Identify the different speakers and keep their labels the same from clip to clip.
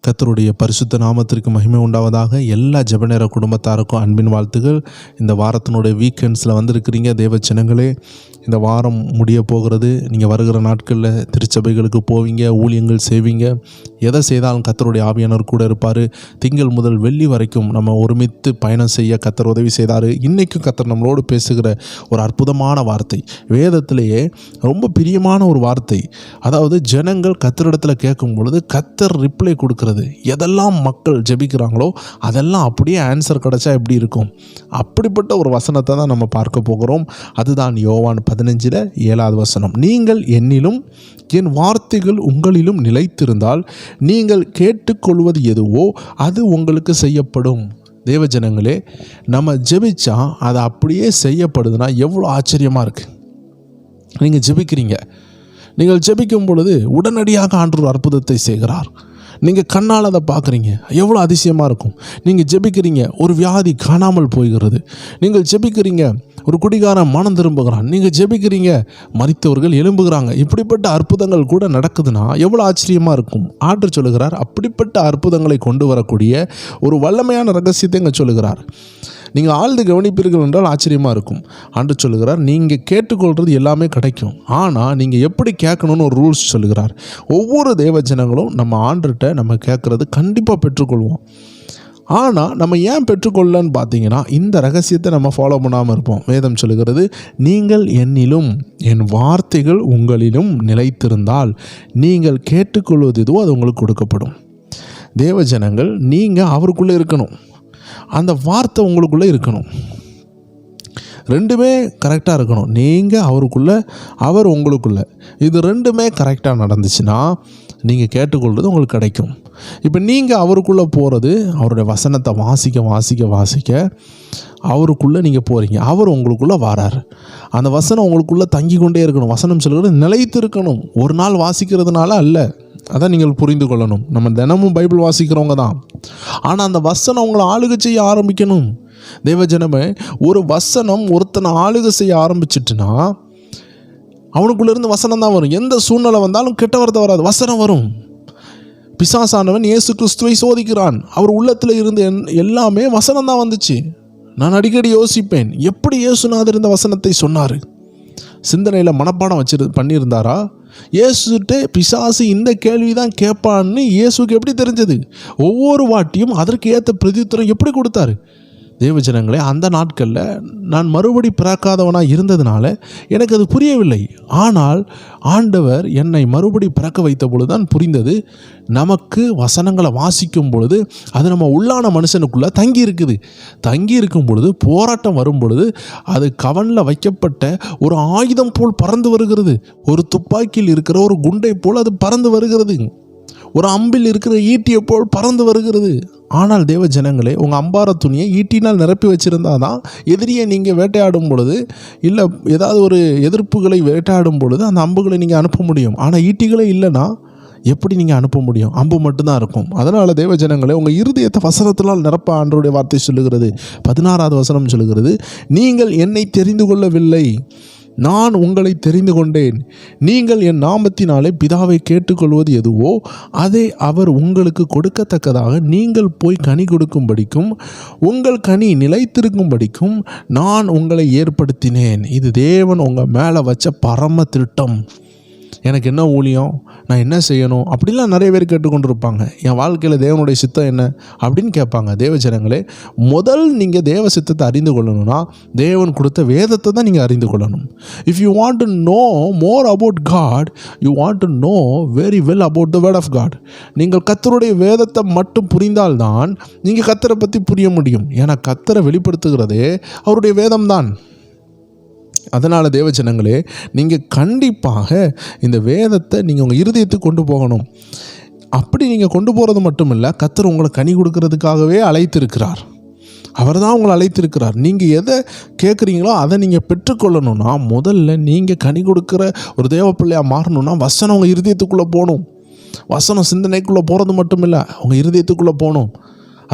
Speaker 1: கர்த்தருடைய பரிசுத்த நாமத்திற்கு மகிமை உண்டாவதாக. எல்லா ஜெபநேர குடும்பத்தாருக்கும் அன்பின் வாழ்த்துகள். இந்த வாரத்தினுடைய வீக்கெண்ட்ஸில் வந்திருக்கிறீங்க தேவ ஜனங்களே. இந்த வாரம் முடிய போகிறது. நீங்கள் வருகிற நாட்களில் திருச்சபைகளுக்கு போவீங்க, ஊழியங்கள் செய்வீங்க. எதை செய்தாலும் கர்த்தருடைய ஆவியானவர் கூட இருப்பார். திங்கள் முதல் வெள்ளி வரைக்கும் நம்ம ஒருமித்து பயணம் செய்ய கர்த்தர் உதவி செய்தார். இன்றைக்கும் கர்த்தர் நம்மளோடு பேசுகிற ஒரு அற்புதமான வார்த்தை, வேதத்திலேயே ரொம்ப பிரியமான ஒரு வார்த்தை. அதாவது ஜனங்கள் கர்த்தரிடத்தில் கேட்கும் பொழுது கர்த்தர் ரிப்ளை கொடுக்கிறது. எதெல்லாம் மக்கள் ஜெபிக்கிறாங்களோ அதெல்லாம் அப்படியே ஆன்சர் கிடைச்சா எப்படி இருக்கும்? அப்படிப்பட்ட ஒரு வசனத்தை தான் நம்ம பார்க்க போகிறோம். அதுதான் யோவான் 15:7 நீங்கள் என்னிலும் என் வார்த்தைகள் உங்களிலும் நிலைத்திருந்தால் நீங்கள் கேட்டுக்கொள்வது எதுவோ அது உங்களுக்கு செய்யப்படும். தேவஜனங்களே, நம்ம ஜெபிச்சா அது அப்படியே செய்யப்படுதுன்னா எவ்வளோ ஆச்சரியமாக இருக்குது. நீங்கள் ஜெபிக்கிறீங்க, நீங்கள் ஜெபிக்கும் பொழுது உடனடியாக ஆண்டவர் அற்புதத்தை செய்கிறார். நீங்கள் கண்ணால் அதை பார்க்குறீங்க, எவ்வளோ அதிசயமாக இருக்கும். நீங்கள் ஜெபிக்கிறீங்க, ஒரு வியாதி காணாமல் போகிறது. நீங்கள் ஜெபிக்கிறீங்க, ஒரு குடிகாரன் மனம் திரும்புகிறான். நீங்கள் ஜெபிக்கிறீங்க, மரித்தவர்கள் எழும்புகிறாங்க. இப்படிப்பட்ட அற்புதங்கள் கூட நடக்குதுன்னா எவ்வளோ ஆச்சரியமாக இருக்கும். ஆண்டவர் சொல்லுகிறார், அப்படிப்பட்ட அற்புதங்களை கொண்டு வரக்கூடிய ஒரு வல்லமையான ரகசியத்தை இங்கே சொல்லுகிறார். நீங்கள் ஆழ்ந்து கவனிப்பீர்கள் என்றால் ஆச்சரியமாக இருக்கும். ஆண்டவர் சொல்லுகிறார், நீங்கள் கேட்டுக்கொள்கிறது எல்லாமே கிடைக்கும். ஆனால் நீங்கள் எப்படி கேட்கணும்னு ஒரு ரூல்ஸ் சொல்லுகிறார். ஒவ்வொரு தேவஜனங்களும் நம்ம ஆண்டர்கிட்ட நம்ம கேட்குறது கண்டிப்பாக பெற்றுக்கொள்வோம். ஆனால் நம்ம ஏன் பெற்றுக்கொள்ளன்னு பார்த்தீங்கன்னா, இந்த ரகசியத்தை நம்ம ஃபாலோ பண்ணாமல் இருப்போம். வேதம் சொல்லுகிறது, நீங்கள் என்னிலும் என் வார்த்தைகள் உங்களிலும் நிலைத்திருந்தால் நீங்கள் கேட்டுக்கொள்வது எதுவோ அது உங்களுக்கு கொடுக்கப்படும். தேவஜனங்கள், நீங்கள் அவருக்குள்ளே இருக்கணும், அந்த வார்த்தை உங்களுக்குள்ளே இருக்கணும். ரெண்டுமே கரெக்டாக இருக்கணும். நீங்கள் அவருக்குள்ளே, அவர் உங்களுக்குள்ளே. இது ரெண்டுமே கரெக்டாக நடந்துச்சுன்னா நீங்கள் கேட்டுக்கொள்வது உங்களுக்கு கிடைக்கும். இப்போ நீங்கள் அவருக்குள்ளே போகிறது, அவருடைய வசனத்தை வாசிக்க வாசிக்க வாசிக்க அவருக்குள்ளே நீங்கள் போகிறீங்க, அவர் உங்களுக்குள்ளே வராரு. அந்த வசனம் உங்களுக்குள்ளே தங்கி கொண்டே இருக்கணும். வசனம் சொல்கிறது நிலைத்து இருக்கணும். ஒரு நாள் வாசிக்கிறதுனால அல்ல, அதான் நீங்கள் புரிந்து கொள்ளணும். நம்ம தினமும் பைபிள் வாசிக்கிறவங்க தான், ஆனால் அந்த வசனம் உங்களை ஆளுகை செய்ய ஆரம்பிக்கணும். தேவஜனமே, ஒரு வசனம் ஒருத்தனை ஆளுகை செய்ய ஆரம்பிச்சிட்டுனா அவனுக்குள்ளேருந்து வசனம் தான் வரும். எந்த சூழ்நிலை வந்தாலும் கெட்ட வார்த்தை வராது, வசனம் வரும். பிசாசானவன் இயேசு கிறிஸ்துவை சோதிக்கிறான். அவர் உள்ளத்தில் இருந்து எல்லாமே வசனம் தான் வந்துச்சு. நான் அடிக்கடி யோசிப்பேன், எப்படி இயேசுநாதர் இந்த வசனத்தை சொன்னார்? சிந்தனையில் மனப்பாடம் பண்ணியிருந்தாரா? இயேசுகிட்ட பிசாசு இந்த கேள்வி தான் கேட்பான்னு இயேசுக்கு எப்படி தெரிஞ்சது? ஒவ்வொரு வாட்டியும் அதற்கு ஏற்ற பிரதியுத்தரம் எப்படி கொடுத்தாரு? தேவஜனங்களே, அந்த நாட்களில் நான் மறுபடி பிறக்காதவனாக இருந்ததுனால எனக்கு அது புரியவில்லை. ஆனால் ஆண்டவர் என்னை மறுபடி பிறக்க வைத்த பொழுது தான் புரிந்தது. நமக்கு வசனங்களை வாசிக்கும் பொழுது அது நம்ம உள்ளான மனுஷனுக்குள்ளே தங்கி இருக்குது. தங்கி இருக்கும் பொழுது, போராட்டம் வரும் பொழுது அது கவனில் வைக்கப்பட்ட ஒரு ஆயுதம் போல் பறந்து வருகிறது. ஒரு துப்பாக்கியில் இருக்கிற ஒரு குண்டை போல் அது பறந்து வருகிறது. ஒரு அம்பில் இருக்கிற ஈட்டியை போல் பறந்து வருகிறது. ஆனால் தேவ ஜனங்களே, உங்கள் அம்பார துணியை ஈட்டினால் நிரப்பி வச்சுருந்தா தான் எதிரியை நீங்கள் வேட்டையாடும் பொழுது, இல்லை ஏதாவது ஒரு எதிர்ப்புகளை வேட்டையாடும் பொழுது அந்த அம்புகளை நீங்கள் அனுப்ப முடியும். ஆனால் ஈட்டிகளே இல்லைன்னா எப்படி நீங்கள் அனுப்ப முடியும்? அம்பு மட்டும்தான் இருக்கும். அதனால் தேவ ஜனங்களே, உங்கள் இருதயத்தை வசனத்தினால் நிரப்ப ஆண்டவருடைய வார்த்தை சொல்லுகிறது. 16வது வசனம் சொல்லுகிறது, நீங்கள் என்னை தெரிந்து கொள்ளவில்லை, நான் உங்களை தெரிந்து கொண்டேன். நீங்கள் என் நாமத்தினாலே பிதாவை கேட்டுக்கொள்வது எதுவோ அதை அவர் உங்களுக்கு கொடுக்கத்தக்கதாக நீங்கள் போய் கனி கொடுக்கும்படிக்கும் உங்கள் கனி நிலைத்திருக்கும்படிக்கும் நான் உங்களை ஏற்படுத்தினேன். இது தேவன் உங்கள் மேலே வச்ச பரம திட்டம். எனக்கு என்ன ஊழியம், நான் என்ன செய்யணும் அப்படிலாம் நிறைய பேர் கேட்டுக்கொண்டிருப்பாங்க. என் வாழ்க்கையில் தேவனுடைய சித்தம் என்ன அப்படின்னு கேட்பாங்க. தேவஜனங்களே, முதல் நீங்கள் தேவ சித்தத்தை அறிந்து கொள்ளணும்னா தேவன் கொடுத்த வேதத்தை தான் நீங்கள் அறிந்து கொள்ளணும். If you want to know more about God, you want to know very well about the word of God. நீங்கள் கர்த்தருடைய வேதத்தை மட்டும் புரிந்தால்தான் நீங்கள் கர்த்தரை பற்றி புரிய முடியும். ஏன்னா கர்த்தரை வெளிப்படுத்துகிறதே அவருடைய வேதம்தான். அதனால் தேவஜனங்களே, நீங்கள் கண்டிப்பாக இந்த வேதத்தை நீங்கள் உங்கள் இருதயத்துக்கு கொண்டு போகணும். அப்படி நீங்கள் கொண்டு போகிறது மட்டும் இல்லை, கர்த்தர் உங்களை கனி கொடுக்கறதுக்காகவே அழைத்திருக்கிறார். அவர் தான் உங்களை அழைத்திருக்கிறார். நீங்கள் எதை கேட்குறீங்களோ அதை நீங்கள் பெற்றுக்கொள்ளணும்னா முதல்ல நீங்கள் கனி கொடுக்குற ஒரு தேவ பிள்ளையாக மாறணும்னா வசனம் உங்கள் இருதயத்துக்குள்ளே போகணும். வசனம் சிந்தனைக்குள்ளே போகிறது மட்டும் இல்லை, உங்கள் இருதயத்துக்குள்ளே போகணும்.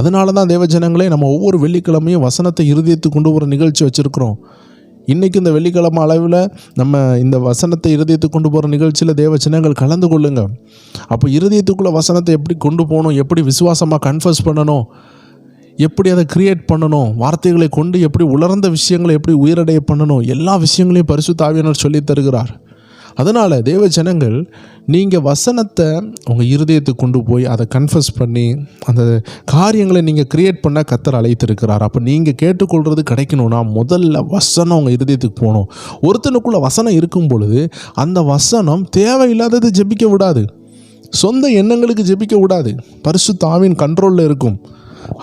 Speaker 1: அதனால தான் தேவஜனங்களே, நம்ம ஒவ்வொரு வெள்ளிக்கிழமையும் வசனத்தை இருதயத்துக்கு கொண்டு போகிற நிகழ்ச்சி வச்சுருக்கிறோம். இன்றைக்கி இந்த வெள்ளிக்கிழமை அளவில் நம்ம இந்த வசனத்தை இருதயத்துக்கு கொண்டு போகிற நிகழ்ச்சியில் தேவ சின்னங்கள் கலந்து கொள்ளுங்க. அப்போ இருதயத்துக்குள்ளே வசனத்தை எப்படி கொண்டு போகணும், எப்படி விசுவாசமாக கன்ஃபஸ் பண்ணணும், எப்படி அதை கிரியேட் பண்ணணும், வார்த்தைகளை கொண்டு எப்படி உலர்ந்த விஷயங்களை எப்படி உயிரடைய பண்ணணும், எல்லா விஷயங்களையும் பரிசுத்த ஆவியானவர் சொல்லித் தருகிறார். அதனால் தேவ ஜனங்கள் நீங்கள் வசனத்தை உங்கள் இருதயத்துக்கு கொண்டு போய் அதை கன்ஃபஸ் பண்ணி அந்த காரியங்களை நீங்கள் கிரியேட் பண்ண கர்த்தர் அழைத்திருக்கிறார். அப்போ நீங்கள் கேட்டுக்கொள்வது கிடைக்கணும்னா முதல்ல வசனம் உங்கள் இருதயத்துக்கு போகணும். ஒருத்தனுக்குள்ளே வசனம் இருக்கும் பொழுது அந்த வசனம் தேவையில்லாதது ஜெபிக்க விடாது, சொந்த எண்ணங்களுக்கு ஜெபிக்க விடாது, பரிசுத்த ஆவியின் கண்ட்ரோலில் இருக்கும்.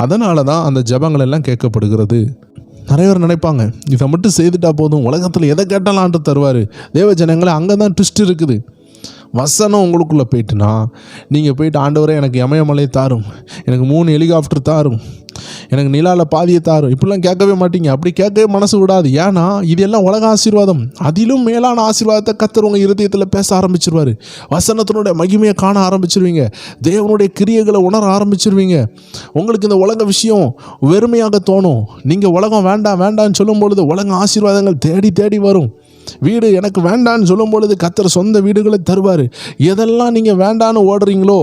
Speaker 1: அதனால தான் அந்த ஜெபங்கள் எல்லாம் கேட்கப்படுகிறது. நிறைய பேர் நினைப்பாங்க இதை மட்டும் செய்துட்டா போதும், உலகத்தில் எதை கேட்டாலும் ஆண்டு தருவார். தேவ ஜனங்களை அங்கே தான் ட்விஸ்ட் இருக்குது. வசனம் உங்களுக்குள்ளே போயிட்டுனா நீங்கள் போயிட்டு ஆண்டவரே எனக்கு இமயமலை தாரும், எனக்கு 3 ஹெலிகாப்டர் தாரும், எனக்கு நிலாவில் பாதியை தாரும், இப்படிலாம் கேட்கவே மாட்டீங்க. அப்படி கேட்கவே மனசு விடாது. ஏன்னா இது எல்லாம் உலக ஆசீர்வாதம். அதிலும் மேலான ஆசீர்வாதத்தை கர்த்தர் உங்கள் இருதயத்தில் பேச ஆரம்பிச்சிருவார். வசனத்தினுடைய மகிமையை காண ஆரம்பிச்சிருவீங்க, தேவனுடைய கிரியைகளை உணர ஆரம்பிச்சிருவீங்க. உங்களுக்கு இந்த உலக விஷயம் வெறுமையாக தோணும். நீங்கள் உலகம் வேண்டாம் வேண்டான்னு சொல்லும் பொழுது உலக ஆசீர்வாதங்கள் தேடி தேடி வரும். வீடு எனக்கு வேண்டான்னு சொல்லும் பொழுது கர்த்தர் சொந்த வீடுகளை தருவார். எதெல்லாம் நீங்கள் வேண்டான்னு ஓடுறீங்களோ,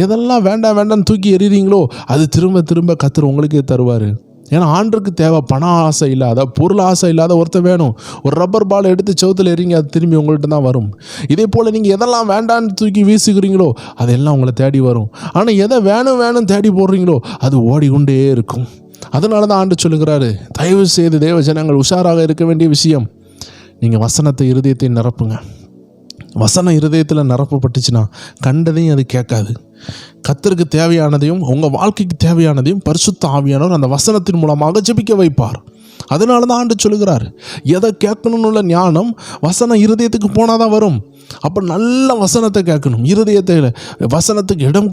Speaker 1: எதெல்லாம் வேண்டாம் வேண்டான்னு தூக்கி எறிகிறீங்களோ அது திரும்ப திரும்ப கர்த்தர் உங்களுக்கே தருவார். ஏன்னா ஆண்டுக்கு தேவை பண ஆசை இல்லாத, பொருள் ஆசை இல்லாத ஒருத்தர் வேணும். ஒரு ரப்பர் பால் எடுத்து செவுத்தில் எறிங்க, அது திரும்பி உங்கள்கிட்ட தான் வரும். இதே போல் நீங்கள் எதெல்லாம் வேண்டான்னு தூக்கி வீசுகிறீங்களோ அதெல்லாம் உங்களை தேடி வரும். ஆனால் எதை வேணும் வேணும் தேடி போடுறீங்களோ அது ஓடிக்கொண்டே இருக்கும். அதனால தான் ஆண்டு சொல்லுகிறாரு, தயவு செய்து தேவ ஜனங்கள் உஷாராக இருக்க வேண்டிய விஷயம், நீங்கள் வசனத்தை இருதயத்தை நிரப்புங்க. வசனம் இருதயத்தில் நிரப்பப்பட்டுச்சுன்னா கண்டதையும் அது கேட்காது. கர்த்தருக்கு தேவையானதையும் உங்கள் வாழ்க்கைக்கு தேவையானதையும் பரிசுத்த ஆவியானவர் அந்த வசனத்தின் மூலமாக ஜெபிக்க வைப்பார். அதனால தான் ஆண்டு சொல்லுகிறார், எதை கேட்கணும்னு உள்ள ஞானம் வசனம் இருதயத்துக்கு போனால் தான் வரும். அப்போ நல்ல வசனத்தை கேட்கணும். இருதயத்தில் வசனத்துக்கு இடம்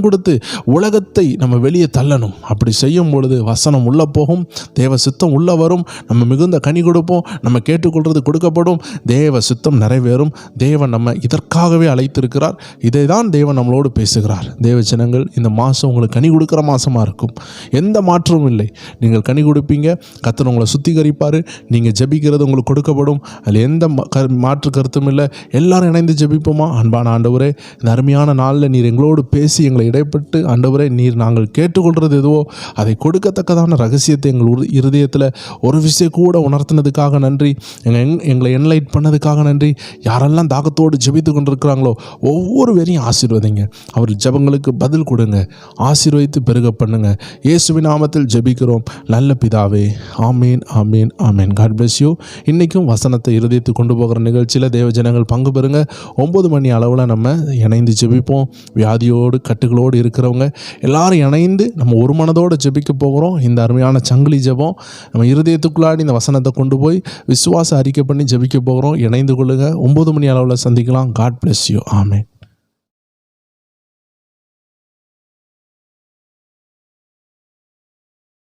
Speaker 1: கொடுத்து உலகத்தை நம்ம வெளியே தள்ளணும். அப்படி செய்யும் பொழுது வசனம் உள்ளே போகும், தேவ சித்தம் உள்ளே வரும், நம்ம மிகுந்த கனி கொடுப்போம், நம்ம கேட்டுக்கொள்வது கொடுக்கப்படும், தேவ சித்தம் நிறைவேறும். தேவன் நம்ம இதற்காகவே அழைத்திருக்கிறார். இதை தான் தேவன் நம்மளோடு பேசுகிறார். தேவ ஜனங்கள், இந்த மாதம் உங்களுக்கு கனி கொடுக்குற மாதமாக இருக்கும். எந்த மாற்றமும் இல்லை. நீங்கள் கனி கொடுப்பீங்க, கர்த்தர் உங்களை சுத்திகரிப்பார். நீங்கள் ஜெபிக்கிறது உங்களுக்கு கொடுக்கப்படும். அதில் எந்த மாற்று கருத்தும் இல்லை. எல்லாரும் இணைந்து ஜெபிப்போமா? அன்பான ஆண்டவரே, இந்த அருமையான நாளில் நீர் எங்களோடு பேசி எங்களை இடைப்பட்டு, ஆண்டவரே நீர் நாங்கள் கேட்டுக்கொள்வது எதுவோ அதை கொடுக்கத்தக்கதான ரகசியத்தை எங்கள் இருதயத்தில் ஒரு விஷயம் கூட உணர்த்தினதுக்காக நன்றி. எங்களை என்லைட் பண்ணதுக்காக நன்றி. யாரெல்லாம் தாகத்தோடு ஜெபித்து கொண்டிருக்கிறாங்களோ ஒவ்வொருவரையும் ஆசீர்வதிங்க. அவர் ஜெபங்களுக்கு பதில் கொடுங்க, ஆசீர்வதித்து பெருக பண்ணுங்க. இயேசுவின் நாமத்தில் ஜெபிக்கிறோம் நல்ல பிதாவே. ஆமீன், ஆமீன், ஆமீன். God bless you. இன்றைக்கும் வசனத்தை இருதயத்துக்கு கொண்டு போகிற நிகழ்ச்சியில் தேவ ஜனங்கள் பங்கு பெறுங்க. 9 மணி அளவில் நம்ம இணைந்து ஜெபிப்போம். வியாதியோடு கட்டுகளோடு இருக்கிறவங்க எல்லாரும் இணைந்து நம்ம ஒரு மனதோடு ஜெபிக்க போகிறோம். இந்த அருமையான சங்கிலி ஜெபம் நம்ம இருதயத்துக்குள்ளாடி இந்த வசனத்தை கொண்டு போய் விசுவாச அறிக்கை பண்ணி ஜெபிக்க போகிறோம். இணைந்து கொள்ளுங்கள். 9 மணி அளவில் சந்திக்கலாம். God bless you. ஆமீன்.